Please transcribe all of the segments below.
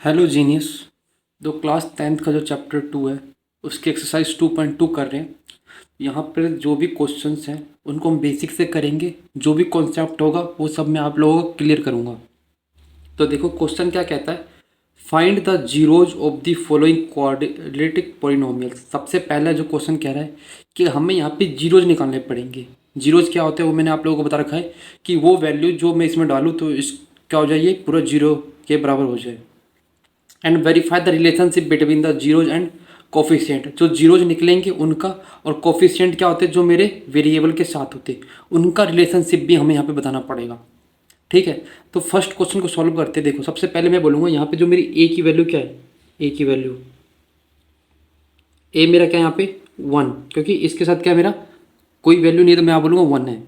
Hello genius. जो class 10th का जो चैप्टर 2 है उसकी एक्सरसाइज 2.2 कर रहे हैं। यहाँ पर जो भी क्वेश्चंस हैं उनको हम बेसिक से करेंगे। जो भी कॉन्सेप्ट होगा वो सब मैं आप लोगों को क्लियर करूँगा। तो देखो क्वेश्चन क्या कहता है, find the zeros of the following quadratic polynomial. सबसे पहला जो क्वेश्चन कह रहा है कि हमें यहाँ पे जीरोज निकालने पड़ेंगे। जीरोज क्या होते हैं वो मैंने आप लोगों को बता रखा है कि वो वैल्यू जो मैं इसमें डालूँ तो इस क्या हो जाए, ये पूरा जीरो के बराबर हो जाए। And verify the relationship between the zeros and coefficient. जो जीरोज निकलेंगे उनका और कोफिशिएंट क्या होते हैं जो मेरे वेरिएबल के साथ होते हैं उनका रिलेशनशिप भी हमें यहाँ पे बताना पड़ेगा। ठीक है, तो फर्स्ट क्वेश्चन को सॉल्व करते हैं। देखो सबसे पहले मैं बोलूँगा यहाँ पे जो मेरी ए की वैल्यू क्या है, ए की वैल्यू, ए मेरा क्या है यहाँ पे 1, क्योंकि इसके साथ क्या है मेरा कोई वैल्यू नहीं है तो मैं यहाँ बोलूँगा 1 है।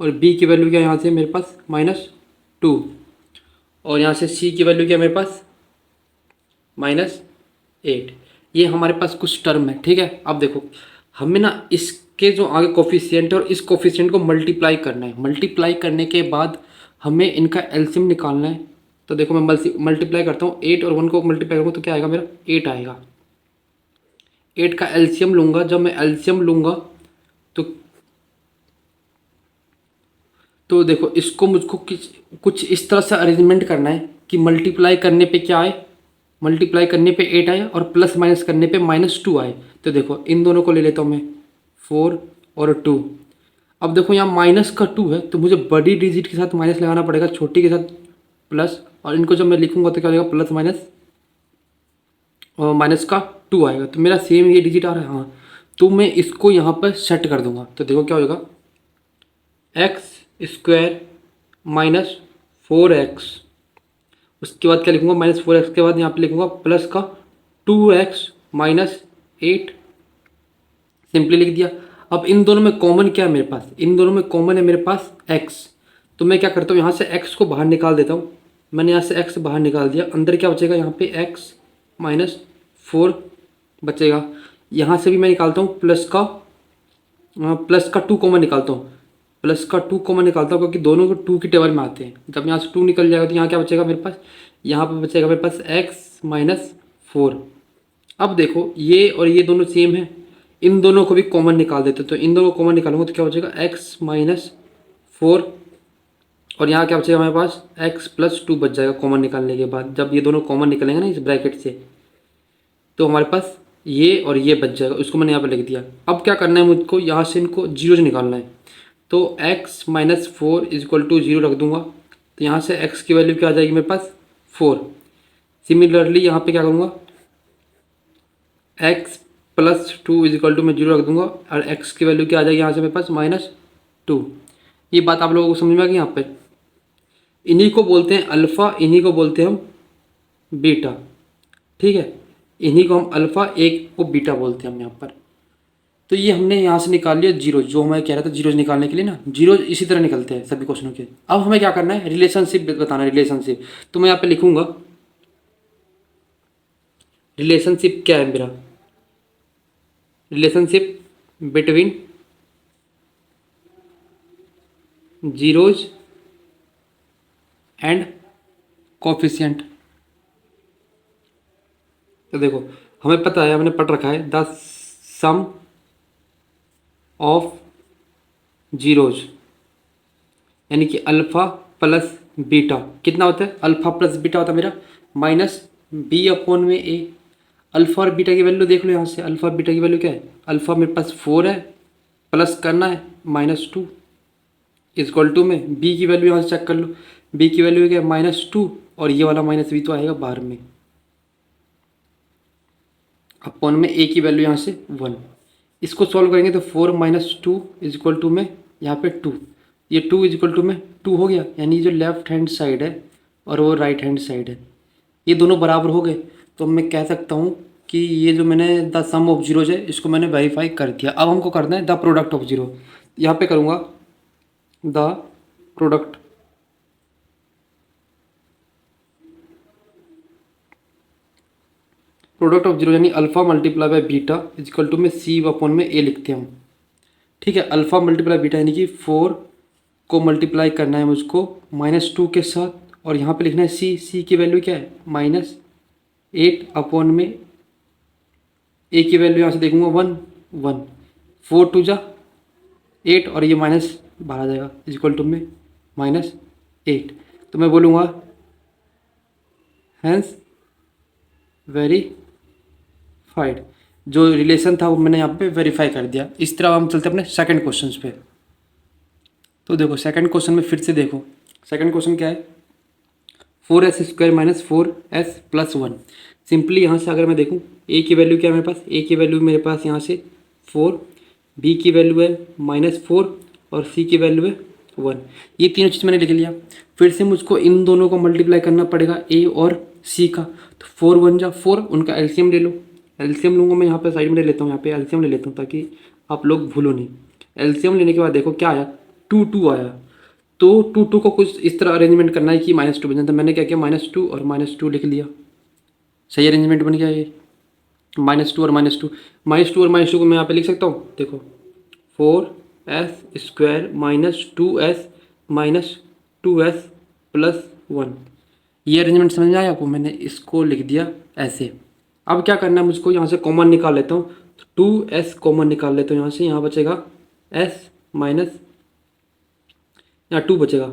और बी की वैल्यू क्या है यहाँ से मेरे पास -2, और यहाँ से सी की वैल्यू क्या है मेरे पास -8। ये हमारे पास कुछ टर्म है। ठीक है, अब देखो हमें ना इसके जो आगे कोफिशिएंट है और इस कोफिशिएंट को मल्टीप्लाई करना है। मल्टीप्लाई करने के बाद हमें इनका एलसीएम निकालना है। तो देखो मैं मल्टीप्लाई करता हूँ, 8 और 1 को मल्टीप्लाई करूँगा तो क्या आएगा मेरा 8 आएगा। 8 का एलसीएम लूँगा, जब मैं एलसीएम लूँगा तो देखो इसको मुझको कुछ इस तरह से अरेंजमेंट करना है कि मल्टीप्लाई करने पे क्या आए, मल्टीप्लाई करने पे 8 आए और प्लस माइनस करने पे -2 आए। तो देखो इन दोनों को ले लेता हूँ मैं, 4 और 2। अब देखो यहाँ माइनस का 2 है तो मुझे बड़ी डिजिट के साथ माइनस लगाना पड़ेगा, छोटी के साथ प्लस, और इनको जब मैं लिखूंगा तो क्या हो जाएगा प्लस माइनस और माइनस का 2 आएगा। तो मेरा सेम ये डिजिट आ रहा है, हाँ। तो मैं इसको यहाँ पर सेट कर दूंगा तो देखो क्या हो जाएगा, x² -4x, उसके बाद क्या लिखूंगा -4x के बाद यहाँ पे लिखूंगा प्लस का 2x -8, सिंपली लिख दिया। अब इन दोनों में कॉमन क्या है मेरे पास, इन दोनों में कॉमन है मेरे पास x। तो मैं क्या करता हूँ यहाँ से x को बाहर निकाल देता हूँ। मैंने यहाँ से x बाहर निकाल दिया, अंदर क्या बचेगा यहाँ पे x -4 बचेगा। यहाँ से भी मैं निकालता हूँ प्लस का 2 कॉमन निकालता हूँ, प्लस का 2 कॉमन निकालता हूँ क्योंकि दोनों को 2 की टेबल में आते हैं। जब यहाँ से 2 निकल जाएगा तो यहाँ क्या बचेगा मेरे पास, यहाँ पे बचेगा मेरे पास x -4। अब देखो ये और ये दोनों सेम है, इन दोनों को भी कॉमन निकाल देते। तो इन दोनों को कॉमन निकालूंगा तो क्या बचेगा x -4, और यहाँ क्या बचेगा हमारे पास x +2 बच जाएगा कॉमन निकालने के बाद। जब ये दोनों कॉमन निकलेंगे ना इस ब्रैकेट से तो हमारे पास ये और ये बच जाएगा, उसको मैंने यहाँ पे लिख दिया। अब क्या करना है मुझको, यहाँ से इनको जीरो निकालना है। तो x -4 = 0 रख दूंगा तो यहाँ से x की वैल्यू क्या आ जाएगी मेरे पास 4। सिमिलरली यहाँ पे क्या करूँगा, x +2 = मैं 0 रख दूंगा और x की वैल्यू क्या आ जाएगी यहाँ से मेरे पास -2। ये बात आप लोगों को समझ में आ गई यहाँ पे। इन्हीं को बोलते हैं अल्फ़ा, इन्हीं को बोलते हैं हम बीटा। ठीक है, इन्हीं को हम अल्फ़ा, एक को बीटा बोलते हैं हम यहाँ पर। तो ये हमने यहाँ से निकाल लिया जीरो, जो मैं कह रहा था जीरोज निकालने के लिए ना, जीरोज इसी तरह निकलते हैं सभी क्वेश्चनों के। अब हमें क्या करना है, रिलेशनशिप बताना है। रिलेशनशिप तो मैं यहाँ पे लिखूंगा, रिलेशनशिप क्या है मेरा, relationship between zeros and coefficient. तो देखो हमें पता है, हमने पढ़ रखा है द सम ऑफ जीरोज, यानी कि अल्फ़ा प्लस बीटा कितना होता है, अल्फ़ा प्लस बीटा होता है मेरा -b/a। अल्फ़ा और बीटा की वैल्यू देख लो यहाँ से, अल्फ़ा बीटा की वैल्यू क्या है, अल्फ़ा मेरे पास 4 है, प्लस करना है -2 = में b की वैल्यू यहाँ से चेक कर लो, b की वैल्यू क्या है -2, और ये वाला -b तो आएगा बाहर में, अपॉन में a की वैल्यू यहाँ से 1। इसको सॉल्व करेंगे तो 4 - 2 = में यहाँ पे 2, ये 2 = में 2 हो गया, यानी जो लेफ्ट हैंड साइड है और वो राइट हैंड साइड है ये दोनों बराबर हो गए। तो मैं कह सकता हूँ कि ये जो मैंने द सम ऑफ जीरोज है इसको मैंने वेरीफाई कर दिया। अब हमको करना है द प्रोडक्ट ऑफ जीरो। यहाँ पे करूँगा द प्रोडक्ट ऑफ जीरो, यानी अल्फ़ा मल्टीप्लाई बाय बीटा = में c/a लिखते हैं हम। ठीक है, अल्फ़ा मल्टीप्लाई बीटा यानी कि 4 को मल्टीप्लाई करना है मुझको -2 के साथ, और यहाँ पे लिखना है c की वैल्यू क्या है 8 अपॉन में ए की वैल्यू यहाँ से देखूंगा 1 1, 4 टू जा 8 और ये माइनस बाहर आ जाएगा इक्वल टू में -8। तो मैं बोलूँगा हैंस वेरीफाइड। जो रिलेशन था वो मैंने यहाँ पे वेरीफाई कर दिया। इस तरह हम चलते अपने सेकंड क्वेश्चन पे। तो देखो सेकंड क्वेश्चन में फिर से देखो, सेकंड क्वेश्चन क्या है, 4s² माइनस 4s+1। सिंपली यहाँ से अगर मैं देखूँ ए की वैल्यू क्या है मेरे पास, ए की वैल्यू मेरे पास यहाँ से 4, बी की वैल्यू है -4 और सी की वैल्यू है 1। ये तीनों चीज़ मैंने लिख लिया। फिर से मुझको इन दोनों को मल्टीप्लाई करना पड़ेगा ए और सी का। तो 4 1 जा 4, उनका एलसीएम ले लो। एलसीएम लूँगा मैं यहाँ पे साइड में ले लेता हूँ, यहाँ पे एलसीएम ले लेता हूँ ताकि आप लोग भूलो नहीं। एलसीएम लेने के बाद देखो क्या आया, 2 2 आया। तो 2 2 को कुछ इस तरह अरेंजमेंट करना है कि -2 बन जाता। मैंने क्या किया, -2 और -2 लिख लिया। सही अरेंजमेंट बन गया ये, -2 और -2। -2 और -2 को मैं यहाँ पे लिख सकता हूँ, देखो 4s² minus 2s minus 2s+1। ये अरेंजमेंट समझ में आया आपको? मैंने इसको लिख दिया ऐसे। अब क्या करना है मुझको, यहाँ से कॉमन निकाल लेता हूँ। तो 2s कॉमन निकाल लेता हूँ यहाँ से, यहाँ बचेगा s माइनस, यहाँ 2 बचेगा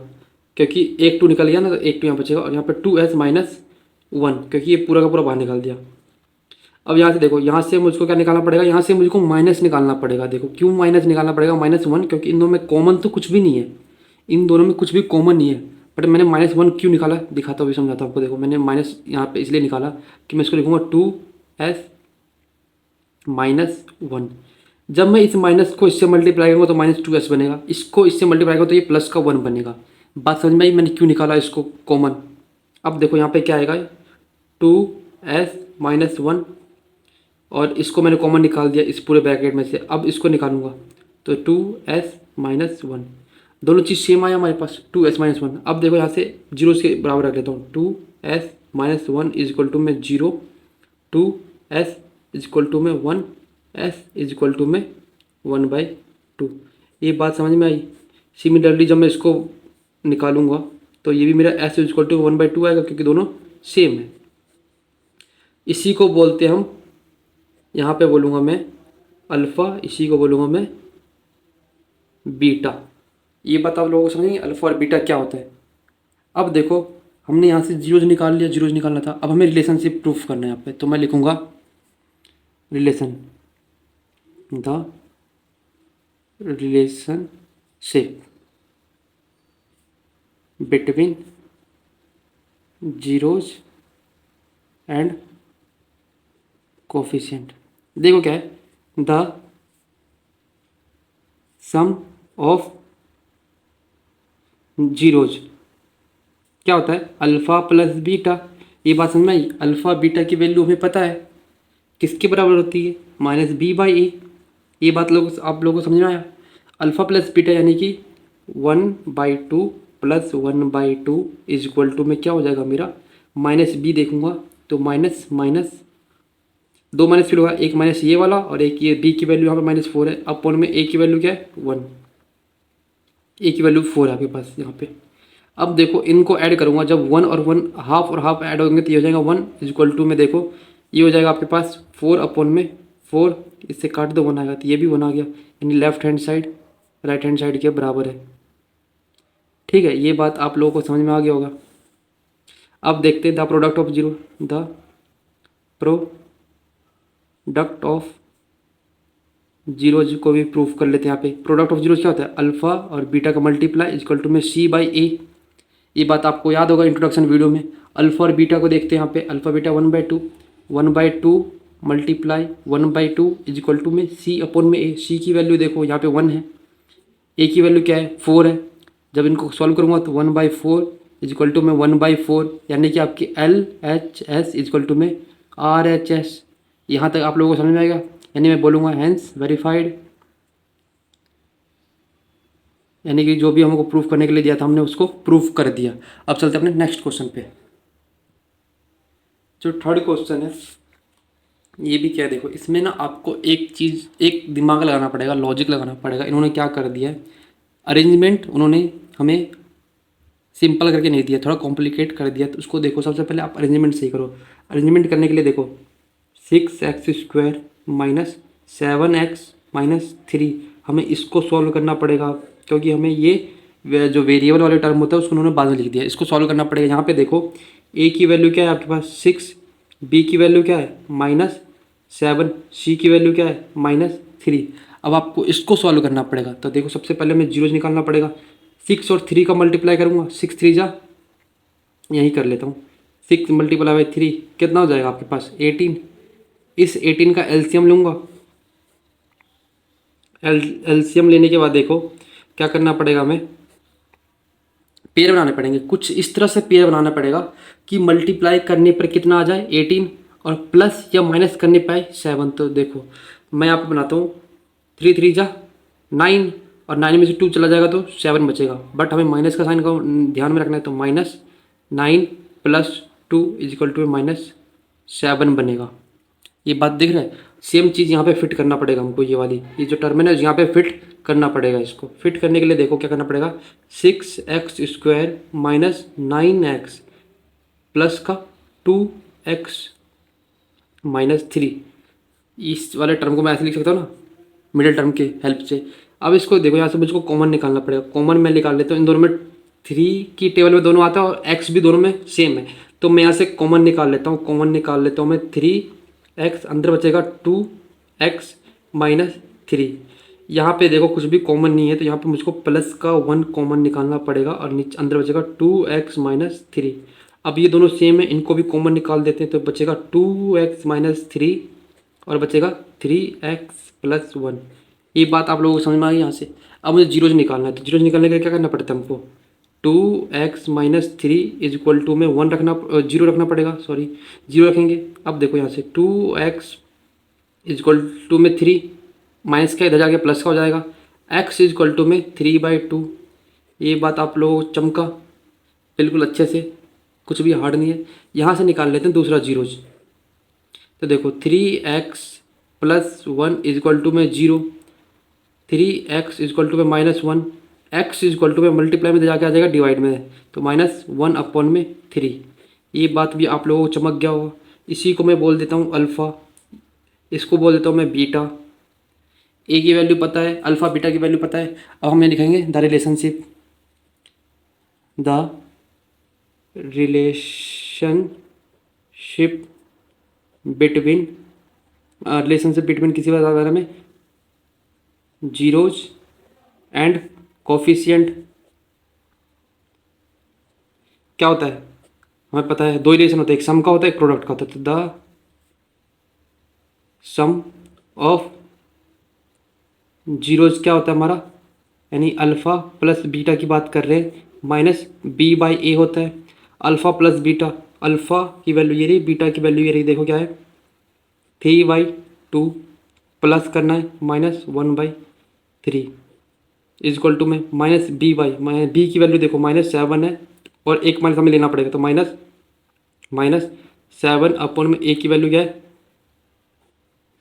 क्योंकि एक 2 निकल गया ना, तो एक 2 यहाँ बचेगा। और यहाँ पे 2s-1 क्योंकि ये पूरा का पूरा बाहर निकाल दिया। अब यहाँ से देखो, यहाँ से मुझको क्या निकालना पड़ेगा, यहाँ से मुझको माइनस निकालना पड़ेगा। देखो क्यों माइनस निकालना पड़ेगा, -1 क्योंकि इन दोनों में कॉमन तो कुछ भी नहीं है, इन दोनों में कुछ भी कॉमन नहीं है। बट मैंने -1 क्यों निकाला दिखाता हूँ, भी समझाता हूँ आपको। देखो मैंने माइनस यहाँ पे इसलिए निकाला कि मैं इसको लिखूँगा 2s-1। जब मैं इस माइनस को इससे मल्टीप्लाई करूँगा तो -2s बनेगा, इसको इससे मल्टीप्लाई करूँगा तो ये प्लस का 1 बनेगा। बात समझ में आई मैंने क्यों निकाला इसको कॉमन। अब देखो यहाँ पे क्या आएगा, 2s-1 और इसको मैंने कॉमन निकाल दिया इस पूरे ब्रैकेट में से। अब इसको निकालूंगा तो 2s-1, दोनों चीज़ सेम आया हमारे पास, 2s-1। अब देखो यहाँ से 0 के बराबर रख लेता हूँ, 2s-1 इज इक्वल टू में 0, 2s इज इक्वल टू में 1, s इज इक्वल टू में 1/2। ये बात समझ में आई। सिमिलरली जब मैं इसको निकालूंगा तो ये भी मेरा s इज इक्वल टू 1/2 आएगा क्योंकि दोनों सेम है। इसी को बोलते हम, यहाँ पे बोलूँगा मैं अल्फ़ा, इसी को बोलूँगा मैं बीटा। ये बात आप लोगों को समझेंगे अल्फ़ा और बीटा क्या होता है। अब देखो हमने यहाँ से जीरोज निकाल लिया, जीरोज निकालना था। अब हमें रिलेशनशिप प्रूफ करना है यहाँ पे, तो मैं लिखूँगा relation, the relationship between zeros and coefficient. देखो क्या है, द सम ऑफ जीरोज क्या होता है, अल्फ़ा प्लस बीटा। ये बात समझ में आई। अल्फ़ा बीटा की वैल्यू हमें पता है किसके बराबर होती है, -b/a। ये बात आप लोगों को समझ में आया। अल्फ़ा प्लस बीटा यानी कि 1/2 प्लस 1/2 इज इक्वल टू में क्या हो जाएगा मेरा, -b देखूंगा तो माइनस माइनस, 2 माइनस फिर होगा, एक माइनस ये वाला और एक ये b की वैल्यू यहाँ पे -4 है। अपॉन में a की वैल्यू क्या है 1, a की वैल्यू 4 है आपके पास यहाँ पे। अब देखो इनको ऐड करूँगा, जब 1 और 1 हाफ और हाफ ऐड होंगे तो ये हो जाएगा 1 इज इक्वल टू में, देखो ये हो जाएगा आपके पास 4 अपॉन में 4, इससे काट दो 1 आएगा तो ये भी 1 आ गया, यानी left hand side right hand side के बराबर है। ठीक है, ये बात आप लोगों को समझ में आ गया होगा। अब देखते हैं the product of zero, the product of zeros को भी प्रूफ कर लेते हैं। यहाँ पे प्रोडक्ट ऑफ जीरोज क्या होता है, अल्फ़ा और बीटा का मल्टीप्लाई इक्वल टू में c/a। ये बात आपको याद होगा इंट्रोडक्शन वीडियो में। अल्फ़ा और बीटा को देखते हैं यहाँ पे, alpha beta 1/2, 1/2 multiply 1/2 is equal to में c अपॉन में a। c की वैल्यू देखो यहाँ पे 1 है, a की वैल्यू क्या है 4 है। जब इनको सॉल्व करूँगा तो 1/4 इज इक्वल टू में 1/4, यानी कि आपकी LHS इज इक्वल टू में RHS। यहाँ तक आप लोगों को समझ में आएगा, यानी मैं बोलूँगा हैंस वेरीफाइड, यानी कि जो भी हमको प्रूफ करने के लिए दिया था हमने उसको प्रूफ कर दिया। अब चलते अपने नेक्स्ट क्वेश्चन पे। जो थर्ड क्वेश्चन है ये भी क्या है, देखो इसमें ना आपको एक चीज़, एक दिमाग लगाना पड़ेगा, लॉजिक लगाना पड़ेगा। इन्होंने क्या कर दिया है, अरेंजमेंट उन्होंने हमें सिंपल करके नहीं दिया, थोड़ा कॉम्प्लिकेट कर दिया। तो उसको देखो, सबसे पहले आप अरेंजमेंट सही करो। अरेंजमेंट करने के लिए देखो 6x² माइनस 7x-3, हमें इसको सॉल्व करना पड़ेगा, क्योंकि हमें ये जो वेरिएबल वाले टर्म होता है उसको उन्होंने बाद में लिख दिया। इसको सॉल्व करना पड़ेगा। यहाँ पे देखो a की वैल्यू क्या है आपके पास 6, b की वैल्यू क्या है -7, c की वैल्यू क्या है -3। अब आपको इसको सॉल्व करना पड़ेगा। तो देखो सबसे पहले हमें जीरोज निकालना पड़ेगा। 6 और 3 का मल्टीप्लाई करूँगा, 6 3 जा, यहीं कर लेता हूँ। 6 मल्टीप्लाई बाई 3 कितना हो जाएगा आपके पास 18। इस 18 का एलसीएम लूँगा। एलसीएम लेने के बाद देखो क्या करना पड़ेगा, हमें पेयर बनाने पड़ेंगे। कुछ इस तरह से पेयर बनाना पड़ेगा कि मल्टीप्लाई करने पर कितना आ जाए 18 और प्लस या माइनस करने पर 7। तो देखो मैं यहाँ पे बनाता हूँ 3 3 जा 9, और 9 में से 2 चला जाएगा तो 7 बचेगा। बट हमें माइनस का साइन का ध्यान में रखना है, तो -9 + 2 = -7 बनेगा। ये बात दिख रहा है। सेम चीज़ यहाँ पे फिट करना पड़ेगा हमको, ये वाली ये जो टर्म है ना यहाँ पे फिट करना पड़ेगा। इसको फिट करने के लिए देखो क्या करना पड़ेगा, 6x² माइनस 9x प्लस का 2x -3, इस वाले टर्म को मैं ऐसे लिख सकता हूँ ना, मिडिल टर्म के हेल्प से। अब इसको देखो यहाँ से मुझको कॉमन निकालना पड़ेगा। कॉमन मैं निकाल लेता हूँ, इन दोनों में 3 की टेबल में दोनों आता है और x भी दोनों में सेम है, तो मैं यहाँ से कॉमन निकाल लेता हूँ। कॉमन निकाल लेता हूँ मैं 3x, अंदर बचेगा 2x -3। यहाँ पे देखो कुछ भी कॉमन नहीं है, तो यहाँ पे मुझको प्लस का 1 कॉमन निकालना पड़ेगा और नीचे अंदर बचेगा 2x -3। अब ये दोनों सेम है, इनको भी कॉमन निकाल देते हैं, तो बचेगा 2x -3 और बचेगा 3x + 1। ये बात आप लोगों को समझ में आ गई यहाँ से। अब मुझे जीरोज निकालना है, तो जीरोज निकालने के लिए क्या करना पड़ता है हमको, 2x -3 = में 1 रखना, 0 रखना पड़ेगा, सॉरी 0 रखेंगे। अब देखो यहाँ से 2x में 3 माइनस का इधर जाके प्लस का हो जाएगा, x में 3/2। ये बात आप लोगों को चमका बिल्कुल अच्छे से, कुछ भी हार्ड नहीं है। यहाँ से निकाल लेते हैं दूसरा जीरोज। तो देखो 3x + 1 = में 0, 3x = में -1, x में मल्टीप्लाई में जाके आ जाएगा डिवाइड में, तो -1/3। ये बात भी आप लोगों को चमक गया होगा। इसी को मैं बोल देता हूँ अल्फ़ा, इसको बोल देता हूँ मैं बीटा। ए की वैल्यू पता है, अल्फ़ा बीटा की वैल्यू पता है। अब हम ये लिखेंगे द रिलेशनशिप बिटवीन किसी बारे में जीरोज एंड कोफिशिएंट। क्या होता है हमें पता है, दो रिलेशन होते हैं, एक सम का होता है एक प्रोडक्ट का होता है। तो द सम ऑफ जीरोज क्या होता है हमारा, यानी अल्फ़ा प्लस बीटा की बात कर रहे हैं, -b/a होता है। अल्फ़ा प्लस बीटा, अल्फ़ा की वैल्यू ये रही, बीटा की वैल्यू ये रही, देखो क्या है 3/2 प्लस करना है -1/3 = में -b की वैल्यू देखो -7 है और एक माइनस हमें लेना पड़ेगा, तो -7 में a की वैल्यू क्या है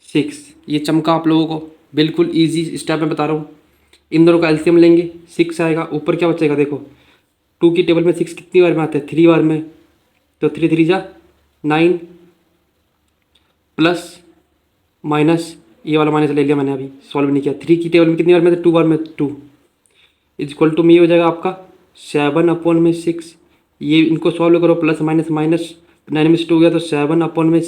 6। ये चमका आप लोगों को, बिल्कुल इजी स्टेप में बता रहा हूँ। इन दोनों का एलसीएम लेंगे, 6 आएगा, ऊपर क्या बचेगा देखो 2 की टेबल में 6 कितनी बार में आता है 3 बार में, तो 3 3 जा 9 प्लस माइनस, ये वाला माइनस ले लिया मैंने, अभी सॉल्व नहीं किया। 3 की टेबल में कितनी बार में, 2 बार में, 2 = में ये हो जाएगा आपका 7/6। ये इनको सॉल्व करो, प्लस माइनस माइनस 9 में से 2 गया तो 7/6 = में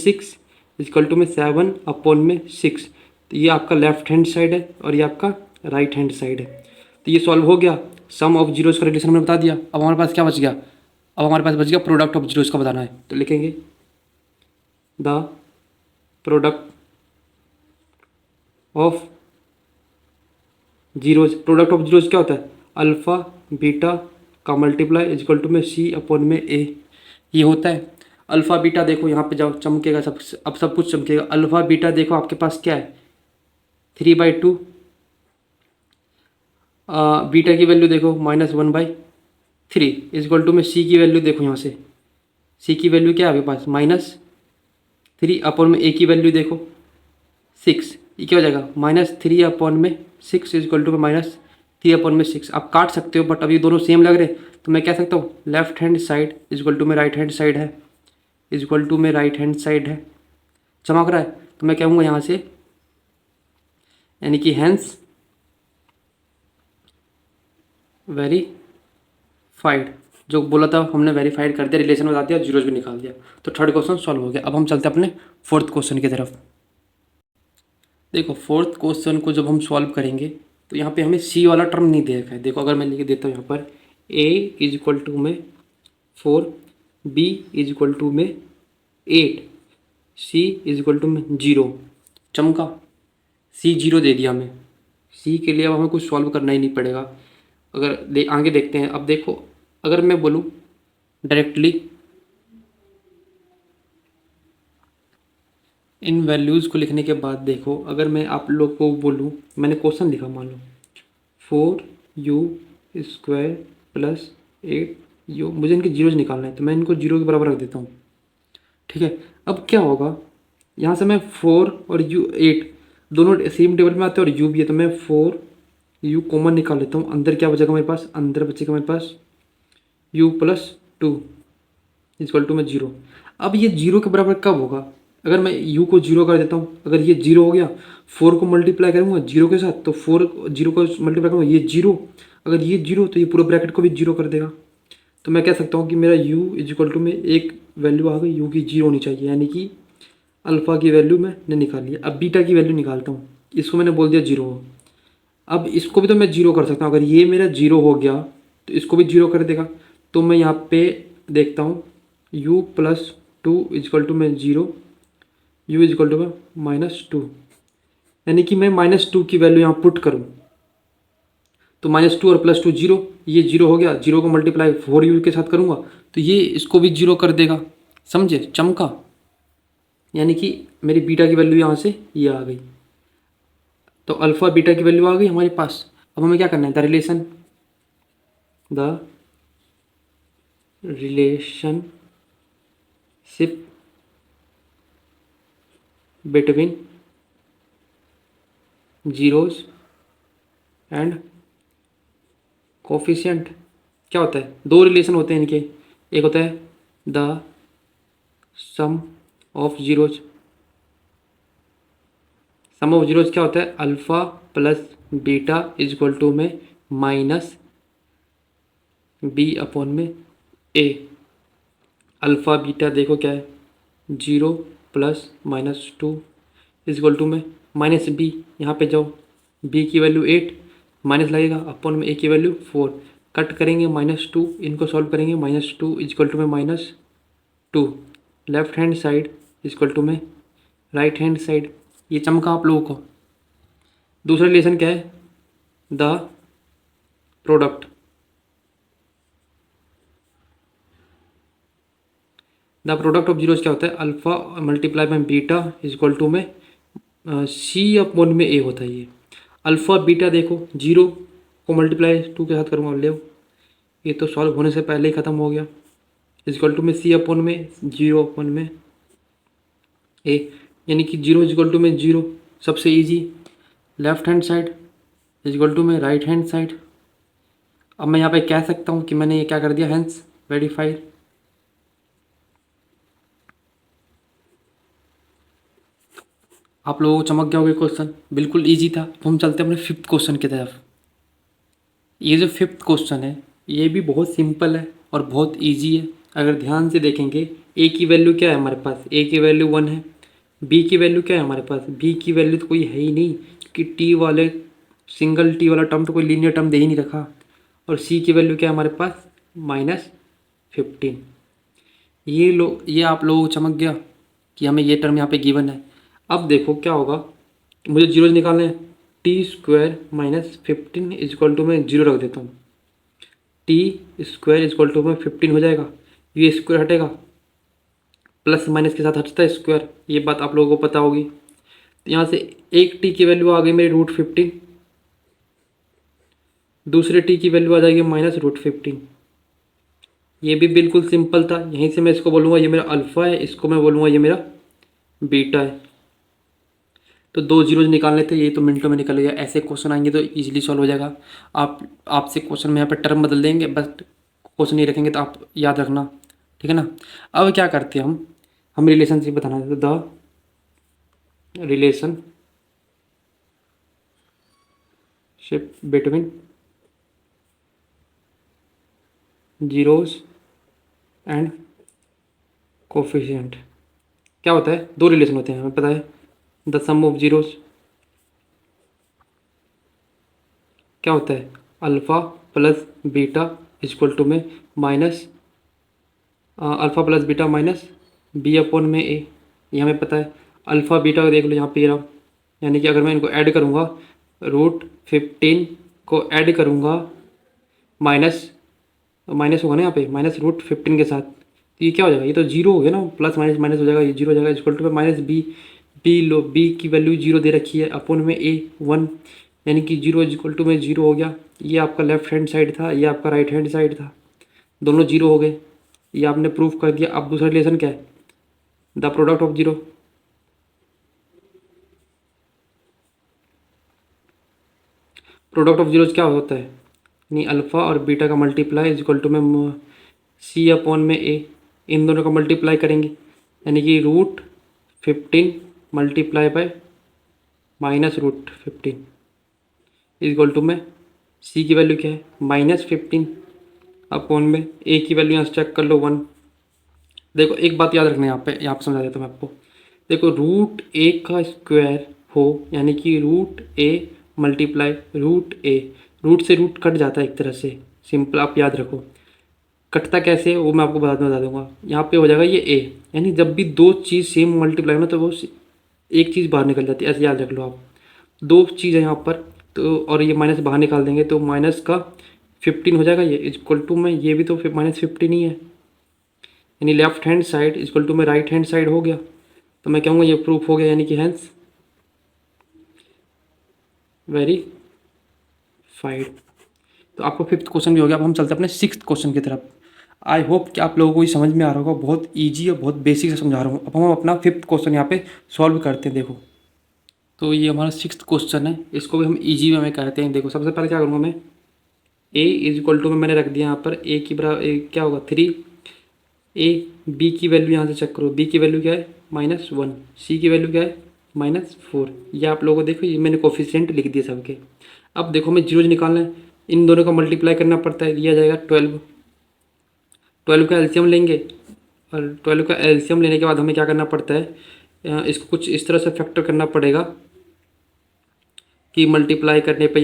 7/6। तो ये आपका लेफ्ट हैंड साइड है और ये आपका राइट हैंड साइड है। तो ये सॉल्व हो गया। सम ऑफ जीरोज का रिलेशन हमने बता दिया। अब हमारे पास क्या बच गया, अब हमारे पास बच गया प्रोडक्ट ऑफ जीरोज का बताना है। तो लिखेंगे the product of zeros. Product of zeros क्या होता है, अल्फ़ा बीटा का मल्टीप्लाई = में c/a, ये होता है। अल्फ़ा बीटा देखो यहाँ पे जाओ, चमकेगा सब, अब सब कुछ चमकेगा। अल्फ़ा बीटा देखो आपके पास क्या है 3/2, बीटा की वैल्यू देखो -1/3 = में c की वैल्यू देखो, यहाँ से c की वैल्यू क्या है आपके पास -3/, में a की वैल्यू देखो 6, ये क्या हो जाएगा -3/6 = में 3/6। आप काट सकते हो बट अभी दोनों सेम लग रहे, तो मैं कह सकता हूँ left hand side is equal to में राइट हैंड साइड है, इज इक्वल टू में राइट हैंड साइड है। चमक रहा है, तो मैं कहूँगा यहाँ से, यानी कि हैंस वेरीफाइड, जो बोला था हमने वेरीफाइड कर दिया, रिलेशन बता दिया, जीरोज भी निकाल दिया। तो थर्ड क्वेश्चन सॉल्व हो गया। अब हम चलते हैं अपने फोर्थ क्वेश्चन की तरफ। देखो फोर्थ क्वेश्चन को जब हम सॉल्व करेंगे तो यहाँ पे हमें सी वाला टर्म नहीं दे रखा है। देखो अगर मैं लिख देता हूँ यहाँ पर a इज इक्वल टू में 4, b इज इक्वल टू में 8, c इज इक्वल टू में 0। चमका, c 0 दे दिया हमें। c के लिए अब हमें कुछ सॉल्व करना ही नहीं पड़ेगा। अगर आगे देखते हैं। अब देखो अगर मैं बोलूँ डायरेक्टली इन वैल्यूज़ को लिखने के बाद, देखो अगर मैं आप लोग को बोलूँ, मैंने क्वेश्चन लिखा मान लो 4u² प्लस 8u, मुझे इनके जीरोज निकालना है तो मैं इनको जीरो के बराबर रख देता हूँ। ठीक है, अब क्या होगा, यहाँ से मैं 4 और 8 दोनों सेम टेबल में आते हैं और u भी है, तो मैं 4u कॉमन निकाल लेता हूँ। अंदर क्या बचेगा मेरे पास, अंदर बचेगा मेरे पास u प्लस 2 इक्वल टू में 0। अब ये 0 के बराबर कब होगा, अगर मैं u को 0 कर देता हूँ, अगर ये 0 हो गया, 4 को मल्टीप्लाई करूँगा 0 के साथ, तो 4 0 को मल्टीप्लाई करूँगा ये 0, अगर ये 0 तो ये पूरे ब्रैकेट को भी 0 कर देगा। तो मैं कह सकता हूँ कि मेरा u इज इक्वल टू में एक वैल्यू आ गई, u की 0 होनी चाहिए, यानी कि अल्फ़ा की वैल्यू मैंने निकाल लिया। अब बीटा की वैल्यू निकालता हूँ, इसको मैंने बोल दिया 0 हो। अब इसको भी तो मैं 0 कर सकता हूँ, अगर ये मेरा 0 हो गया तो इसको भी 0 कर देगा। तो मैं यहाँ पे देखता हूँ u प्लस 2 इजक्वल टू में 0, u इजक्वल टू में -2, यानी कि मैं -2 की वैल्यू यहाँ पुट करूँ तो -2 और +2 0, ये 0 हो गया, 0 को मल्टीप्लाई 4u के साथ करूँगा तो ये इसको भी 0 कर देगा। समझे, चमका, यानी कि मेरी बीटा की वैल्यू यहाँ से ये आ गई। तो अल्फ़ा बीटा की वैल्यू आ गई हमारे पास। अब हमें क्या करना है, the relationship between zeros and coefficient. क्या होता है, दो रिलेशन होते हैं इनके, एक होता है the sum of zeros. Sum of zeros क्या होता है, alpha plus beta is equal to में माइनस बी अपॉन में ए। अल्फ़ा बीटा देखो क्या है, 0 प्लस -2 इज इक्वल टू में माइनस बी, यहाँ पे जाओ b की वैल्यू 8, माइनस लगेगा अपॉन में a की वैल्यू 4, कट करेंगे -2, इनको सॉल्व करेंगे -2 इज इक्वल टू में -2, left hand side is equal to में राइट हैंड साइड। ये चमका आप लोगों को। दूसरा रिलेशन क्या है, the product. The product of zeros क्या होता है, alpha multiply by beta is equal to में सी अपॉन में ए होता है। ये अल्फ़ा बीटा देखो, 0 को मल्टीप्लाई 2 के साथ करूँगा, ले ये तो सॉल्व होने से पहले ही ख़त्म हो गया। इज इक्वल टू में सी अपॉन में 0 अपॉन में ए, यानी कि 0 इज इक्वल टू में 0, सबसे easy. Left hand side is equal to में राइट हैंड साइड। अब मैं यहाँ पे कह सकता हूँ कि मैंने ये क्या कर दिया, हैंस वेरीफाइड। आप लोगों को चमक गया होगा क्वेश्चन, बिल्कुल इजी था। तो हम चलते हैं अपने फिफ्थ क्वेश्चन की तरफ। ये जो फिफ्थ क्वेश्चन है ये भी बहुत सिंपल है और बहुत इजी है। अगर ध्यान से देखेंगे, ए की वैल्यू क्या है हमारे पास, ए की वैल्यू 1 है। बी की वैल्यू क्या है हमारे पास, बी की वैल्यू तो कोई है ही नहीं, कि टी वाले सिंगल टी वाला टर्म तो कोई लीनियर टर्म दे ही नहीं रखा। और सी की वैल्यू क्या है हमारे पास, -15। ये आप लोगों को चमक गया कि हमें ये टर्म यहाँ पे गिवन है। अब देखो क्या होगा, मुझे जीरोज निकालने हैं, t² - 15 इज इक्वल टू में 0 रख देता हूँ, t² इज इक्वल टू में 15 हो जाएगा, ये स्क्वायर हटेगा, प्लस माइनस के साथ हटता है स्क्वायर, ये बात आप लोगों को पता होगी। तो यहाँ से एक t की वैल्यू आ गई मेरी √15, दूसरे t की वैल्यू आ जाएगी -√15। ये भी बिल्कुल सिंपल था। यहीं से मैं इसको बोलूँगा ये मेरा अल्फ़ा है, इसको मैं बोलूँगा ये मेरा बीटा है। तो 2 जीरोज निकालने थे, ये तो मिनटों में निकल गया। ऐसे क्वेश्चन आएंगे तो इजीली सॉल्व हो जाएगा। आपसे क्वेश्चन में यहाँ पे टर्म बदल देंगे, बस क्वेश्चन नहीं रखेंगे, तो आप याद रखना, ठीक है ना। अब क्या करते हैं हम रिलेशनशिप बताना है, the relationship between zeros and coefficient. क्या होता है, दो रिलेशन होते हैं, हमें पता है। द सम ऑफ जीरोज क्या होता है, alpha plus beta equal to में minus alpha plus beta minus B upon में ए। ये हमें पता है। अल्फ़ा बीटा को देख लो यहाँ पे ये रहा, यानी कि अगर मैं इनको ऐड करूँगा, √15 को ऐड करूँगा माइनस माइनस होगा ना यहाँ पे, -√15 के साथ, तो ये क्या हो जाएगा, ये तो जीरो हो गया ना, प्लस माइनस माइनस हो जाएगा, ये जीरो हो जाएगा। इक्वल टू में माइनस बी लो, बी की वैल्यू जीरो दे रखी है, अपॉन में ए 1, यानी कि जीरो इक्वल टू में जीरो हो गया। ये आपका लेफ्ट हैंड साइड था, ये आपका राइट हैंड साइड था, दोनों जीरो हो गए। ये आपने प्रूफ कर दिया। अब दूसरा रिलेशन क्या है, the product of zero. Product of zeros क्या होता है, यानी अल्फ़ा और बीटा का मल्टीप्लाई इज इक्वल टू में सी अपॉन में ए, इन दोनों का मल्टीप्लाई करेंगे, यानी कि √15 multiply by -√15 is equal to में सी की वैल्यू क्या है, -15 अपॉन में ए की वैल्यू यहाँ से चेक कर लो 1। देखो एक बात याद रखना, यहाँ पे समझा देता हूँ मैं आपको। देखो √a का स्क्वायर हो, यानी कि √a मल्टीप्लाई √a, रूट से रूट कट जाता है एक तरह से, सिंपल आप याद रखो। कटता कैसे है वो मैं आपको बता दूंगा। यहाँ पे हो जाएगा ये a, यानी जब भी दो चीज़ सेम मल्टीप्लाई हो तो वो एक चीज़ बाहर निकल जाती है, ऐसे याद रख लो आप। दो चीज़ है यहाँ पर, तो और ये माइनस बाहर निकाल देंगे तो माइनस का 15 हो जाएगा, ये इक्वल टू में ये भी तो -15 ही है, यानी left hand side equal to में राइट हैंड साइड हो गया। तो मैं कहूँगा ये प्रूफ हो गया, यानी कि हैंस वेरीफाइड। तो आपको फिफ्थ क्वेश्चन भी हो गया। अब हम चलते हैं अपने सिक्स्थ क्वेश्चन की तरफ। आई होप कि आप लोगों को ये समझ में आ रहा होगा, बहुत ईजी और बहुत बेसिक से समझा रहा हूँ। अब हम अपना फिफ्थ क्वेश्चन यहाँ पे सॉल्व करते हैं। देखो तो ये हमारा सिक्स्थ क्वेश्चन है, इसको भी हम ईजी वे में करते हैं। देखो सबसे पहले क्या करूँगा मैं, a इज इक्वल टू में मैंने रख दिया यहाँ पर a की बराबर क्या होगा 3, a b की वैल्यू यहाँ से चेक करो, b की वैल्यू क्या है -1, c की वैल्यू क्या है -4। ये आप लोगों को देखो, ये मैंने कोफिशिएंट लिख दिए सबके। अब देखो मैं जीरोज निकालना है, इन दोनों का मल्टीप्लाई करना पड़ता है, दिया जाएगा 12। 12 का एलसीएम लेंगे, और 12 का एलसीएम लेने के बाद हमें क्या करना पड़ता है, इसको कुछ इस तरह से फैक्टर करना पड़ेगा कि मल्टीप्लाई करने पे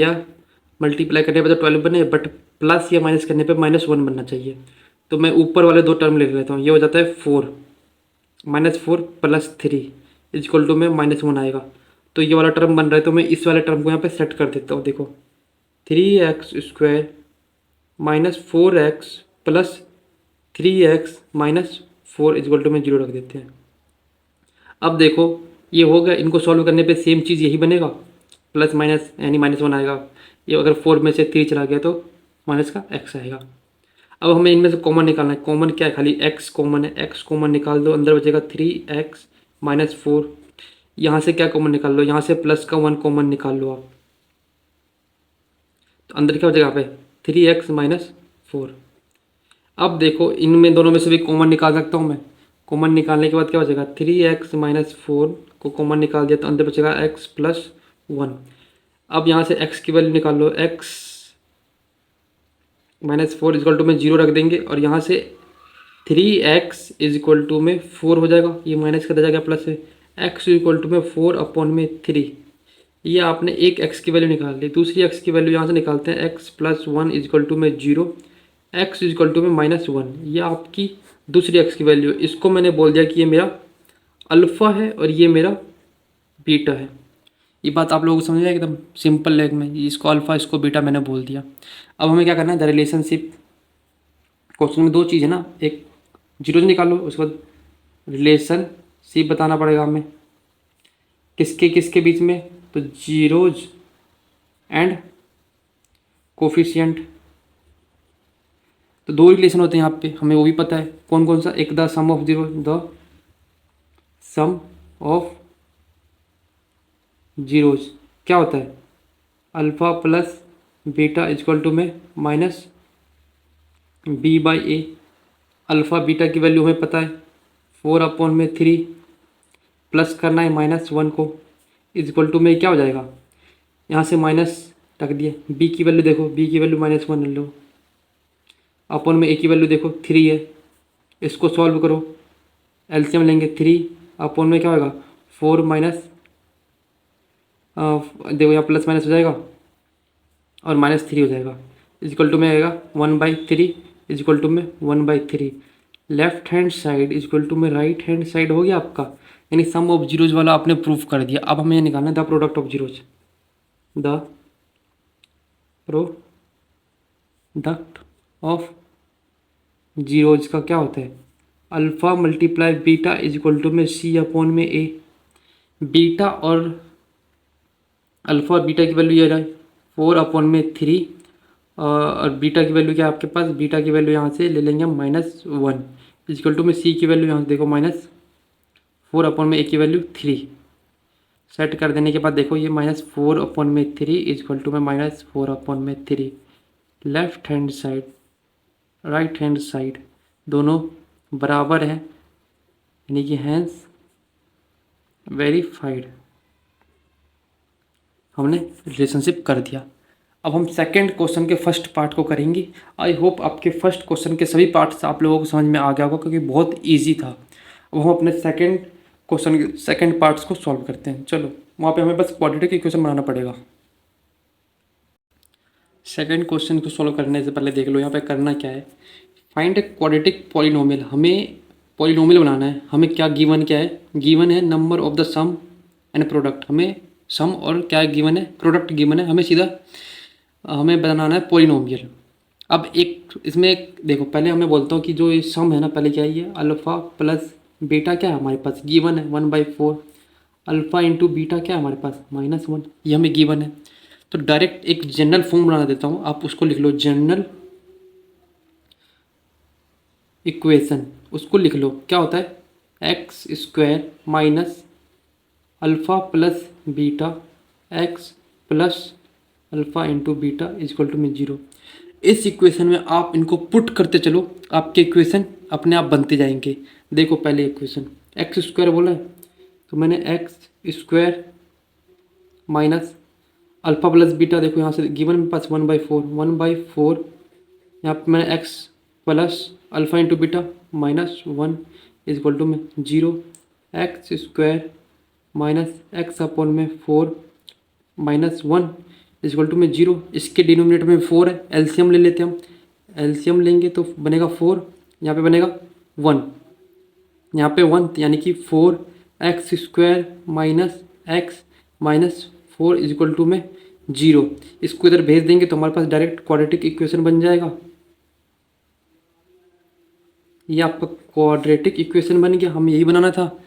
तो 12 बने, बट प्लस या माइनस करने पे -1 बनना चाहिए। तो मैं ऊपर वाले दो टर्म ले लेता हूँ, ये हो जाता है 4, -4 + 3 इक्वल टू में -1 आएगा। तो ये वाला टर्म बन रहा है, तो मैं इस वाले टर्म को यहाँ पे सेट कर देता हूँ। देखो 3x² -4x + 3x - 4 equal to में 0 रख देते हैं। अब देखो ये हो गया, इनको सॉल्व करने पे सेम चीज़ यही बनेगा, प्लस माइनस यानी -1 आएगा। ये अगर 4 में से 3 चला गया तो माइनस का x आएगा। अब हमें इनमें से कॉमन निकालना है। कॉमन क्या है, खाली x कॉमन है, x कॉमन निकाल दो, अंदर बचेगा 3x - 4। यहाँ से क्या कॉमन निकाल लो, यहाँ से प्लस का 1 कॉमन निकाल लो आप, तो अंदर क्या बचेगा यहाँ पे 3x - 4। अब देखो इनमें दोनों में से भी कॉमन निकाल सकता हूँ मैं। कॉमन निकालने के बाद क्या बचेगा 3x - 4 को कॉमन निकाल दिया तो अंदर बचेगा x + 1। अब यहाँ से x की वैल्यू निकाल लो, x - 4 इक्वल टू में 0 रख देंगे, और यहाँ से 3x इक्वल टू में 4 हो जाएगा, ये माइनस का जाएगा प्लस है, x इक्वल टू में 4 अपॉन में 3। ये आपने एक x की वैल्यू निकाल ली। दूसरी x की वैल्यू यहाँ से निकालते हैं, x + 1 इक्वल टू में 0, x इक्वल टू में -1। ये आपकी दूसरी x की वैल्यू। इसको मैंने बोल दिया कि ये मेरा अल्फ़ा है और ये मेरा बीटा है। ये बात आप लोगों को समझ आए एकदम सिंपल लैंग्वेज में, इसको अल्फ़ा इसको बीटा मैंने बोल दिया। अब हमें क्या करना है, द रिलेशनशिप। क्वेश्चन में दो चीज़ है ना, एक जीरोज निकालो, उसके बाद रिलेशनशिप बताना पड़ेगा हमें किसके किसके बीच में, तो जीरोज एंड कोफिशिएंट। तो दो रिलेशन होते हैं यहाँ पे, हमें वो भी पता है कौन कौन सा। एक the sum of zero, the sum of zeros क्या होता है, alpha plus beta equal to में minus B by A. Alpha beta की वैल्यू हमें पता है 4/3, प्लस करना है -1 को, इजक्वल टू में क्या हो जाएगा, यहाँ से माइनस रख दिया। बी की वैल्यू देखो, बी की वैल्यू -1 ले लो, अपन में ए की वैल्यू देखो 3 है, इसको सॉल्व करो, एलसीएम लेंगे 3 अपन में क्या होगा 4 माइनस, देखो यहाँ प्लस माइनस हो जाएगा और -3 हो जाएगा, इजक्वल टू में आएगा 1/3, इजक्वल टू में 1/3। Left hand side is equal to में राइट हैंड साइड हो गया आपका, यानी सम ऑफ जीरोज वाला आपने प्रूफ कर दिया। अब हमें निकालना है the product of zeros, the product of zeros का क्या होता है, alpha multiply beta equal to में सी अपॉन में ए। बीटा और अल्फ़ा और बीटा की वैल्यू ये रहा 4/3, और बीटा की वैल्यू क्या है आपके पास, बीटा की वैल्यू यहाँ से ले लेंगे हम -1, इजक्वल टू में सी की वैल्यू यहाँ से देखो -4/ए की वैल्यू 3। सेट कर देने के बाद देखो ये -4/3 इजक्वल टू में -4/3। Left hand side right hand side दोनों बराबर है, यानी कि हैंस वेरीफाइड, हमने रिलेशनशिप कर दिया। अब हम सेकंड क्वेश्चन के फर्स्ट पार्ट को करेंगे। आई होप आपके फर्स्ट क्वेश्चन के सभी पार्ट्स आप लोगों को समझ में आ गया होगा, क्योंकि बहुत इजी था। अब हम अपने सेकंड क्वेश्चन के सेकंड पार्ट्स को सॉल्व करते हैं। चलो, वहाँ पे हमें बस क्वाड्रेटिक इक्वेशन बनाना पड़ेगा। सेकंड क्वेश्चन को सॉल्व करने से पहले देख लो यहाँ पे करना क्या है, फाइंड ए क्वाड्रेटिक पॉलिनोमियल। हमें पॉलिनोमियल बनाना है, हमें क्या गिवन क्या है, गिवन है number of the sum and product. हमें सम और क्या गिवन है, प्रोडक्ट गिवन है, हमें सीधा हमें बनाना है पॉलिनोमियल। अब एक इसमें एक देखो, पहले हमें बोलता हूँ कि जो ये सम है ना, पहले क्या है, अल्फ़ा प्लस बीटा क्या है हमारे पास गिवन है 1/4, अल्फ़ा इंटू बीटा क्या है हमारे पास -1, ये हमें गिवन है। तो डायरेक्ट एक जनरल फॉर्म बना देता हूँ, आप उसको लिख लो, जनरल इक्वेशन, उसको लिख लो, क्या होता है x² minus alpha plus beta x plus alpha into beta equal to में 0। इस इक्वेशन में आप इनको पुट करते चलो, आपके इक्वेशन अपने आप बनते जाएंगे। देखो पहले इक्वेशन x² बोला है, तो मैंने x² minus alpha plus beta, देखो यहाँ से गिवन मेरे पास 1/4 यहाँ पर मैंने x plus alpha into beta -1 equal to में 0, x² माइनस x अपॉन में 4 -1 इजक्वल टू में 0। इसके डिनोमिनेटर में 4 है, एलसीएम ले लेते हैं हम, एलसीएम लेंगे तो बनेगा 4, यहाँ पे बनेगा 1, यहाँ पे 1, यानी कि 4x² minus x minus 4 is equal to में 0। इसको इधर भेज देंगे तो हमारे पास डायरेक्ट क्वाड्रेटिक इक्वेशन बन जाएगा। ये आपका क्वाड्रेटिक इक्वेशन बन गया, हमें यही बनाना था।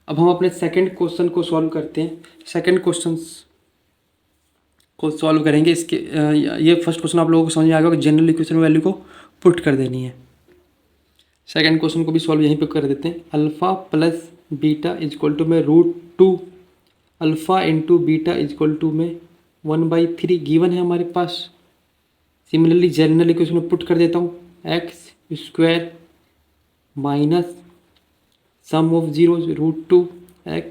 अब हम अपने सेकंड क्वेश्चन को सॉल्व करते हैं। सेकंड क्वेश्चन को सॉल्व करेंगे। इसके ये फर्स्ट क्वेश्चन आप लोगों को समझ में आ गया कि जनरल इक्वेशन वैल्यू को पुट कर देनी है। सेकंड क्वेश्चन को भी सॉल्व यहीं पे कर देते हैं। Alpha plus beta equal to में √2 alpha into beta equal to में 1/3 गिवन है हमारे पास। सिमिलरली जनरल इक्वेशन में पुट कर देता हूँ, x² minus sum of zeros √2 x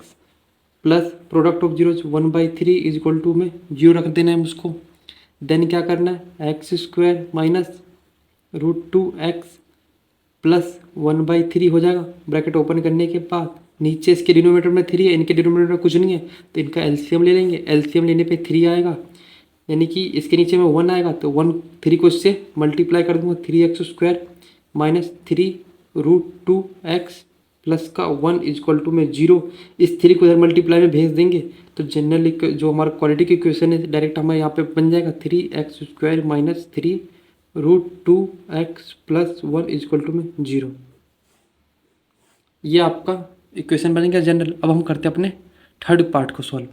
plus product of zeros 1/3 is equal to में 0 रख देना है उसको। देन क्या करना है, x² माइनस √2 x प्लस 1/3 हो जाएगा, ब्रैकेट ओपन करने के बाद नीचे इसके डिनोमिनेटर में 3 है, इनके डिनोमिनेटर में कुछ नहीं है, तो इनका एलसीएम ले लेंगे। एलसीएम लेने पे 3 आएगा, यानी कि इसके नीचे में 1 आएगा, तो 3 को इससे मल्टीप्लाई कर दूंगा, 3x² माइनस 3 √2 x प्लस का 1 इजक्वल टू में 0। इस 3 को इधर मल्टीप्लाई में भेज देंगे तो जनरल जो हमारा क्वाड्रेटिक इक्वेशन है डायरेक्ट हमारे यहाँ पे बन जाएगा 3x² minus 3 √2 x plus 1 equal to में 0। ये आपका इक्वेशन बन गया जनरल। अब हम करते हैं अपने थर्ड पार्ट को सॉल्व।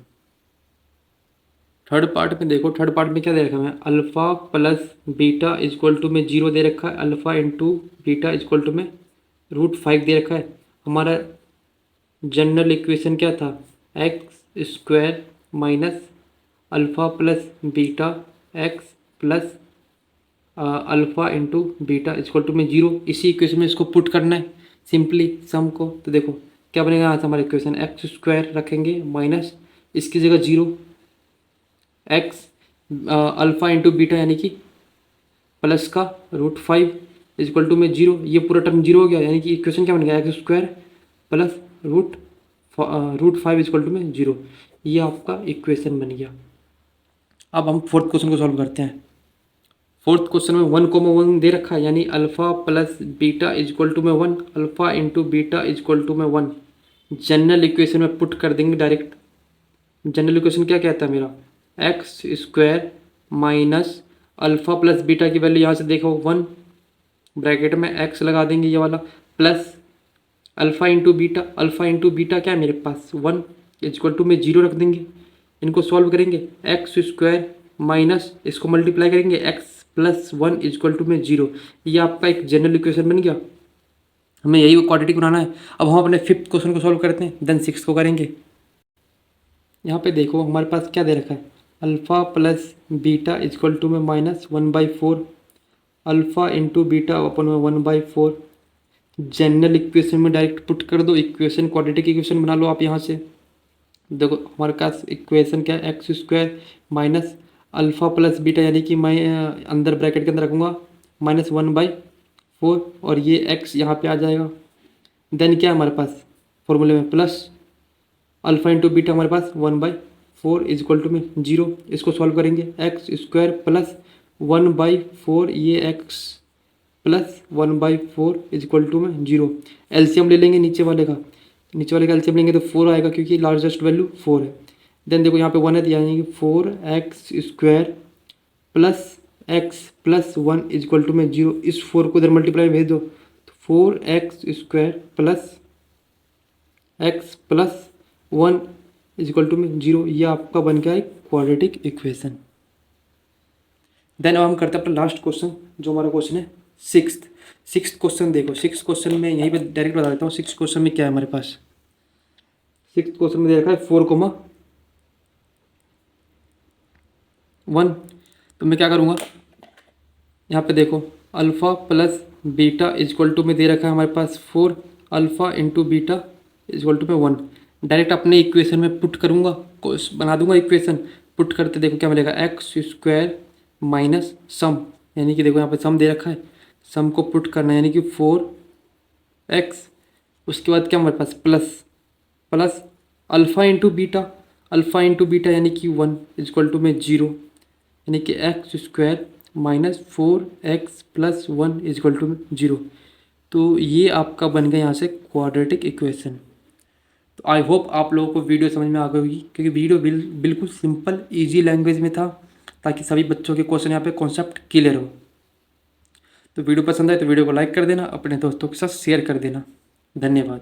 थर्ड पार्ट में देखो, थर्ड पार्ट में क्या दे रखा है, alpha plus beta equal to में 0 दे रखा है, alpha into beta equal to में √5 दे रखा है। हमारा जनरल इक्वेशन क्या था, x² minus alpha plus beta x plus alpha into beta equal to में 0। इसी इक्वेशन में इसको पुट करना है सिंपली सम को। तो देखो क्या बनेगा यहाँ से हमारा इक्वेशन, एक्स स्क्वायर रखेंगे माइनस इसकी जगह 0 एक्स अल्फ़ा इंटू बीटा यानी कि प्लस का √5 इक्वल टू में 0। ये पूरा टर्म 0 हो गया, यानी कि इक्वेशन क्या बन गया, x square plus √5 equal to में 0। ये आपका इक्वेशन बन गया। अब हम फोर्थ क्वेश्चन को सॉल्व करते हैं। फोर्थ क्वेश्चन में 1,1 दे रखा है, यानी alpha plus beta equal to में 1, alpha into beta equal to में 1। जनरल इक्वेशन में पुट कर देंगे डायरेक्ट। जनरल इक्वेशन क्या कहता है मेरा, x square minus alpha plus beta की वैल्यू यहाँ से देखो 1, ब्रैकेट में एक्स लगा देंगे ये वाला, प्लस अल्फ़ा इंटू बीटा क्या है मेरे पास 1 इक्वल टू में 0 रख देंगे। इनको सॉल्व करेंगे, एक्स स्क्वायर माइनस इसको मल्टीप्लाई करेंगे एक्स प्लस 1 इक्वल टू में 0। ये आपका एक जनरल इक्वेशन बन गया। हमें यही क्वाड्रेटिक बनाना है। अब हम अपने फिफ्थ क्वेश्चन को सॉल्व करते हैं, देन सिक्स को करेंगे। यहाँ पे देखो हमारे पास क्या दे रखा है, alpha plus beta equal to में -1/4, अल्फ़ा इंटू बीटा अपन में 1/4। जनरल इक्वेशन में डायरेक्ट पुट कर दो, इक्वेशन क्वाड्रेटिक इक्वेशन बना लो आप यहाँ से। देखो हमारे पास इक्वेशन क्या है, x square minus alpha plus beta, यानी कि मैं अंदर ब्रैकेट के अंदर रखूँगा -1/4 और ये एक्स यहाँ पे आ जाएगा। देन क्या है हमारे पास फॉर्मूले में, प्लस अल्फ़ा इंटू बीटा हमारे पास 1/4 इक्वल टू में 0। इसको सॉल्व करेंगे, एक्स स्क्वायर प्लस 1/4 ये एक्स प्लस 1/4 इक्वल टू में 0। एलसीएम ले लेंगे नीचे वाले का एलसीएम लेंगे तो 4 आएगा, क्योंकि लार्जेस्ट वैल्यू 4 है। देन देखो यहाँ पे 1 है, यानी कि 4x square plus x plus 1 equal to में 0। इस 4 को इधर मल्टीप्लाई भेज दो, तो 4x square plus x plus 1 equal to में 0। ये आपका बन गया एक क्वाड्रेटिक इक्वेशन। देन अब हम करते हैं अपना लास्ट क्वेश्चन, जो हमारा क्वेश्चन है सिक्स्थ क्वेश्चन। देखो सिक्स्थ क्वेश्चन में यहीं पे डायरेक्ट बता देता हूँ। सिक्स्थ क्वेश्चन में क्या है हमारे पास, सिक्स्थ क्वेश्चन में दे रखा है 4,1। तो मैं क्या करूँगा, यहाँ पे देखो alpha plus beta equal to में दे रखा है हमारे पास 4, alpha into beta equal to में 1। डायरेक्ट अपने इक्वेशन में पुट करूँगा, बना दूंगा इक्वेशन। पुट करते देखो क्या मिलेगा, एक्स स्क्वायर माइनस सम, यानी कि देखो यहाँ पे सम दे रखा है, सम को पुट करना है, यानी कि 4x। उसके बाद क्या हमारे पास प्लस अल्फ़ा इंटू बीटा यानी कि 1 इक्वल टू में 0, यानी कि x square minus 4x plus 1 equal to में 0। तो ये आपका बन गया यहाँ से क्वाड्रेटिक इक्वेशन। तो आई होप आप लोगों को वीडियो समझ में आ गई होगी, क्योंकि वीडियो बिल्कुल सिंपल ईजी लैंग्वेज में था, ताकि सभी बच्चों के क्वेश्चन यहाँ पे कॉन्सेप्ट क्लियर हो। तो वीडियो पसंद आए तो वीडियो को लाइक कर देना, अपने दोस्तों के साथ शेयर कर देना। धन्यवाद।